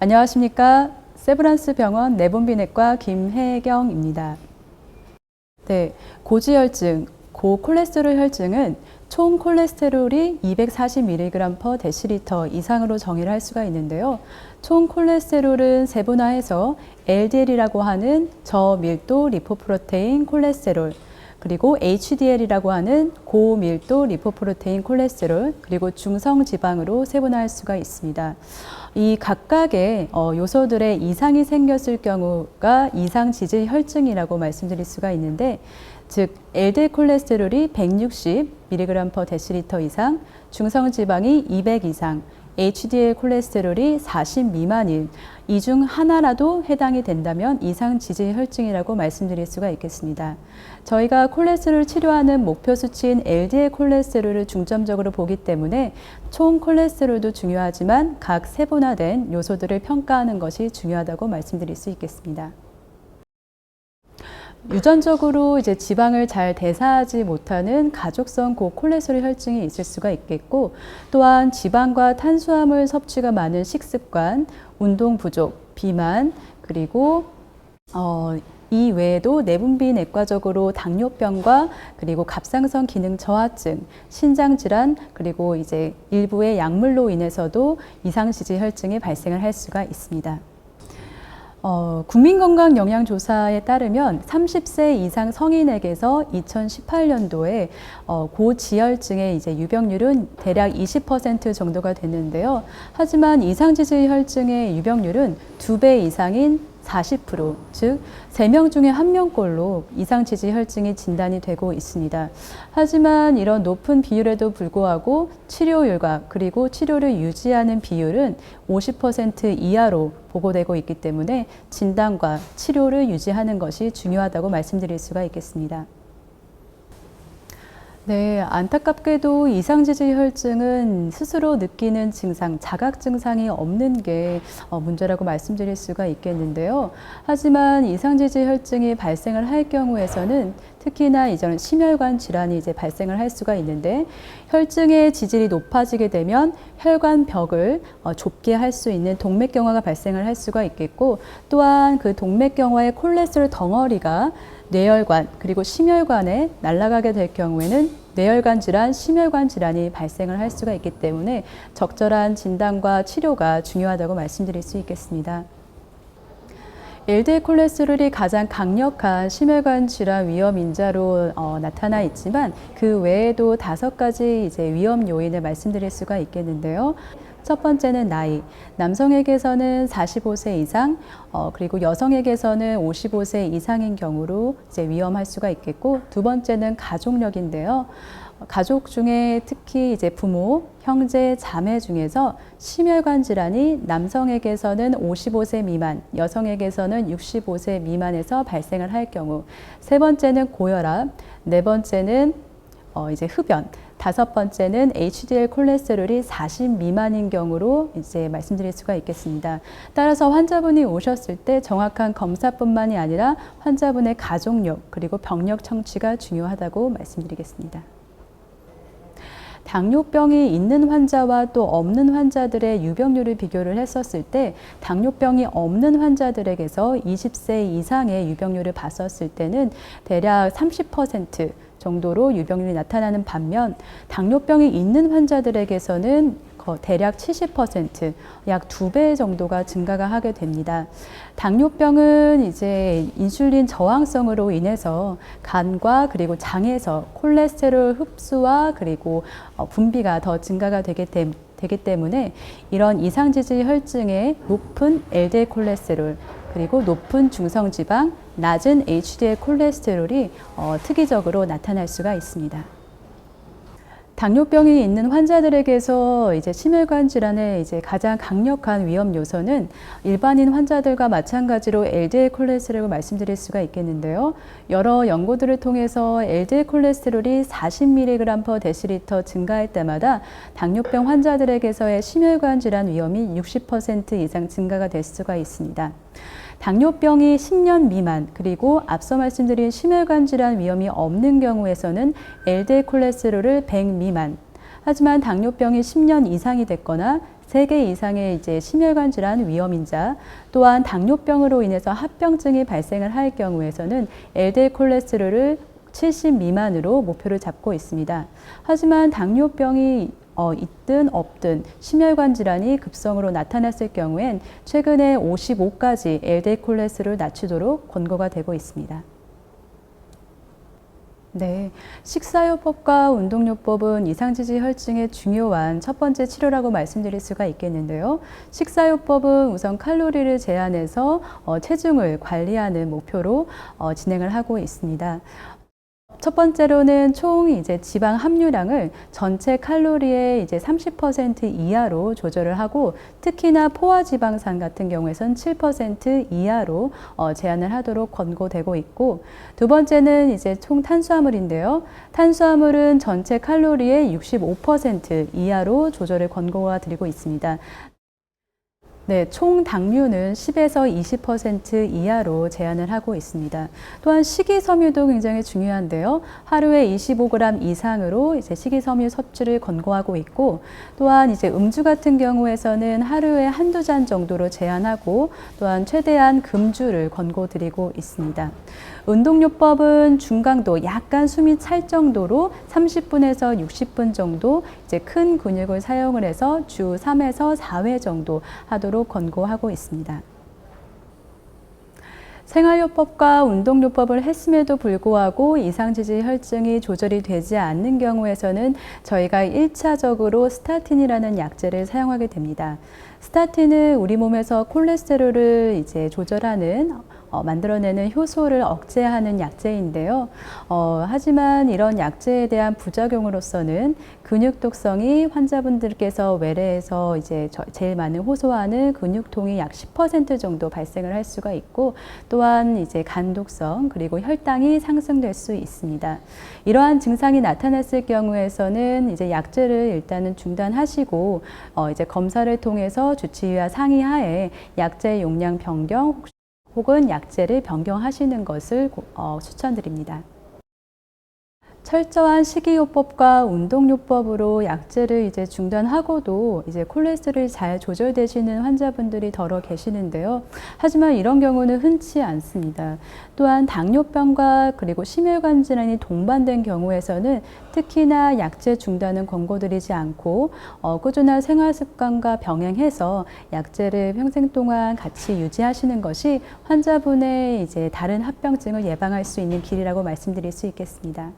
안녕하십니까. 세브란스 병원 내분비내과 김혜경입니다. 네, 고지혈증, 고콜레스테롤 혈증은 총 콜레스테롤이 240mg/dL 이상으로 정의를 할 수가 있는데요. 총 콜레스테롤은 세분화해서 LDL이라고 하는 저밀도 리포프로테인 콜레스테롤, 그리고 HDL이라고 하는 고밀도 리포프로테인 콜레스테롤, 그리고 중성지방으로 세분화할 수가 있습니다. 이 각각의 요소들의 이상이 생겼을 경우가 이상지질 혈증이라고 말씀드릴 수가 있는데, 즉 LDL 콜레스테롤이 160mg/dL 이상, 중성지방이 200 이상, HDL 콜레스테롤이 40 미만인 이 중 하나라도 해당이 된다면 이상지질 혈증이라고 말씀드릴 수가 있겠습니다. 저희가 콜레스테롤을 치료하는 목표 수치인 LDL 콜레스테롤을 중점적으로 보기 때문에 총 콜레스테롤도 중요하지만 각 세분화된 요소들을 평가하는 것이 중요하다고 말씀드릴 수 있겠습니다. 유전적으로 이제 지방을 잘 대사하지 못하는 가족성 고콜레스테롤 혈증이 있을 수가 있겠고, 또한 지방과 탄수화물 섭취가 많은 식습관, 운동 부족, 비만, 그리고 이 외에도 내분비내과적으로 당뇨병과 그리고 갑상선 기능 저하증, 신장 질환, 그리고 이제 일부의 약물로 인해서도 이상지질 혈증이 발생을 할 수가 있습니다. 국민건강영양조사에 따르면 30세 이상 성인에게서 2018년도에 고지혈증의 이제 유병률은 대략 20% 정도가 됐는데요. 하지만 이상지질 혈증의 유병률은 2배 이상인 40%, 즉 3명 중에 1명꼴로 이상지질 혈증이 진단이 되고 있습니다. 하지만 이런 높은 비율에도 불구하고 치료율과 그리고 치료를 유지하는 비율은 50% 이하로 보고되고 있기 때문에 진단과 치료를 유지하는 것이 중요하다고 말씀드릴 수가 있겠습니다. 네, 안타깝게도 이상지질 혈증은 스스로 느끼는 증상, 자각 증상이 없는 게 문제라고 말씀드릴 수가 있겠는데요. 하지만 이상지질 혈증이 발생을 할 경우에서는 특히나 이전 심혈관 질환이 이제 발생을 할 수가 있는데, 혈증의 지질이 높아지게 되면 혈관벽을 좁게 할 수 있는 동맥경화가 발생을 할 수가 있겠고, 또한 그 동맥경화의 콜레스테롤 덩어리가 뇌혈관 그리고 심혈관에 날아가게 될 경우에는 뇌혈관 질환, 심혈관 질환이 발생을 할 수가 있기 때문에 적절한 진단과 치료가 중요하다고 말씀드릴 수 있겠습니다. LDL 콜레스테롤이 가장 강력한 심혈관 질환 위험 인자로 나타나 있지만 그 외에도 5가지 이제 위험 요인을 말씀드릴 수가 있겠는데요. 첫 번째는 나이, 남성에게서는 45세 이상, 그리고 여성에게서는 55세 이상인 경우로 이제 위험할 수가 있겠고, 두 번째는 가족력인데요. 가족 중에 특히 이제 부모, 형제, 자매 중에서 심혈관 질환이 남성에게서는 55세 미만, 여성에게서는 65세 미만에서 발생을 할 경우, 세 번째는 고혈압, 네 번째는 이제 흡연, 5번째는 HDL 콜레스테롤이 40 미만인 경우로 이제 말씀드릴 수가 있겠습니다. 따라서 환자분이 오셨을 때 정확한 검사뿐만이 아니라 환자분의 가족력 그리고 병력 청취가 중요하다고 말씀드리겠습니다. 당뇨병이 있는 환자와 또 없는 환자들의 유병률을 비교를 했었을 때, 당뇨병이 없는 환자들에게서 20세 이상의 유병률을 봤었을 때는 대략 30% 정도로 유병률이 나타나는 반면, 당뇨병이 있는 환자들에게서는 대략 70%, 약 2배 정도가 증가가 하게 됩니다. 당뇨병은 이제 인슐린 저항성으로 인해서 간과 그리고 장에서 콜레스테롤 흡수와 그리고 분비가 더 증가가 되기 때문에 이런 이상지질 혈증의 높은 LDL 콜레스테롤 그리고 높은 중성지방, 낮은 HDL 콜레스테롤이 특이적으로 나타날 수가 있습니다. 당뇨병이 있는 환자들에게서 이제 심혈관 질환의 이제 가장 강력한 위험 요소는 일반인 환자들과 마찬가지로 LDL 콜레스테롤을 말씀드릴 수가 있겠는데요. 여러 연구들을 통해서 LDL 콜레스테롤이 40mg/dL 증가할 때마다 당뇨병 환자들에게서의 심혈관 질환 위험이 60% 이상 증가가 될 수가 있습니다. 당뇨병이 10년 미만, 그리고 앞서 말씀드린 심혈관 질환 위험이 없는 경우에서는 LDL 콜레스테롤을 100 미만, 하지만 당뇨병이 10년 이상이 됐거나 3개 이상의 이제 심혈관 질환 위험인자, 또한 당뇨병으로 인해서 합병증이 발생을 할 경우에서는 LDL 콜레스테롤을 70 미만으로 목표를 잡고 있습니다. 하지만 당뇨병이 있든 없든 심혈관 질환이 급성으로 나타났을 경우엔 최근에 55까지 LDL 콜레스테롤을 낮추도록 권고가 되고 있습니다. 네, 식사요법과 운동요법은 이상지질 혈증의 중요한 첫 번째 치료라고 말씀드릴 수가 있겠는데요. 식사요법은 우선 칼로리를 제한해서 체중을 관리하는 목표로 진행을 하고 있습니다. 첫 번째로는 총 이제 지방 함유량을 전체 칼로리의 이제 30% 이하로 조절을 하고, 특히나 포화지방산 같은 경우에선 7% 이하로 제한을 하도록 권고되고 있고, 두 번째는 이제 총 탄수화물인데요. 탄수화물은 전체 칼로리의 65% 이하로 조절을 권고가 드리고 있습니다. 네, 총 당류는 10에서 20% 이하로 제한을 하고 있습니다. 또한 식이섬유도 굉장히 중요한데요. 하루에 25g 이상으로 이제 식이섬유 섭취를 권고하고 있고, 또한 이제 음주 같은 경우에서는 하루에 한두 잔 정도로 제한하고, 또한 최대한 금주를 권고드리고 있습니다. 운동요법은 중강도, 약간 숨이 찰 정도로 30분에서 60분 정도 이제 큰 근육을 사용을 해서 주 3에서 4회 정도 하도록 권고하고 있습니다. 생활요법과 운동요법을 했음에도 불구하고 이상지질 혈증이 조절이 되지 않는 경우에서는 저희가 1차적으로 스타틴이라는 약제를 사용하게 됩니다. 스타틴은 우리 몸에서 콜레스테롤을 이제 조절하는 만들어내는 효소를 억제하는 약제인데요. 하지만 이런 약제에 대한 부작용으로서는 근육독성이 환자분들께서 외래에서 이제 제일 많은 호소하는 근육통이 약 10% 정도 발생을 할 수가 있고, 또한 이제 간독성 그리고 혈당이 상승될 수 있습니다. 이러한 증상이 나타났을 경우에서는 이제 약제를 일단은 중단하시고 이제 검사를 통해서 주치의와 상의하에 약제 용량 변경 혹은 약제를 변경하시는 것을 추천드립니다. 철저한 식이요법과 운동요법으로 약제를 이제 중단하고도 이제 콜레스테롤이 잘 조절되시는 환자분들이 더러 계시는데요. 하지만 이런 경우는 흔치 않습니다. 또한 당뇨병과 그리고 심혈관 질환이 동반된 경우에서는 특히나 약제 중단은 권고드리지 않고 꾸준한 생활 습관과 병행해서 약제를 평생 동안 같이 유지하시는 것이 환자분의 이제 다른 합병증을 예방할 수 있는 길이라고 말씀드릴 수 있겠습니다.